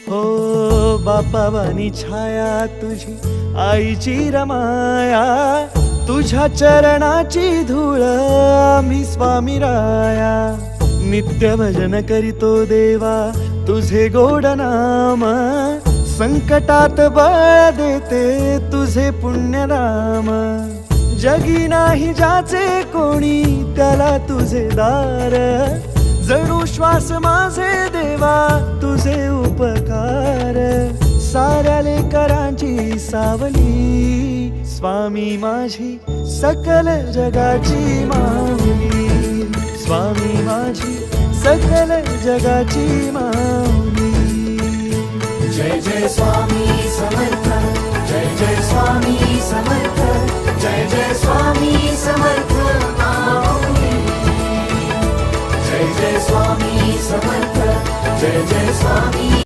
हो बापावानी छाया तुझी आईची रमाया, तुझ्या चरणाची धूळ आम्ही स्वामी राया. नित्य भजन करीतो देवा तुझे गोड नाम, संकटात बळ देते तुझे पुण्य नाम. जगी नाही ज्याचे कोणी त्याला तुझे दार, जणू श्वास माझे देवा तुझे उपकार. साऱ्या लेकरांची सावली स्वामी माझी सकल जगाची माऊली, स्वामी माझी सकल जगाची माऊली. जय जय स्वामी समर्थ, जय जय स्वामी समर्थ, जय जय स्वामी समर्थ माऊली. जय जय स्वामी समर्थ, जय जय स्वामी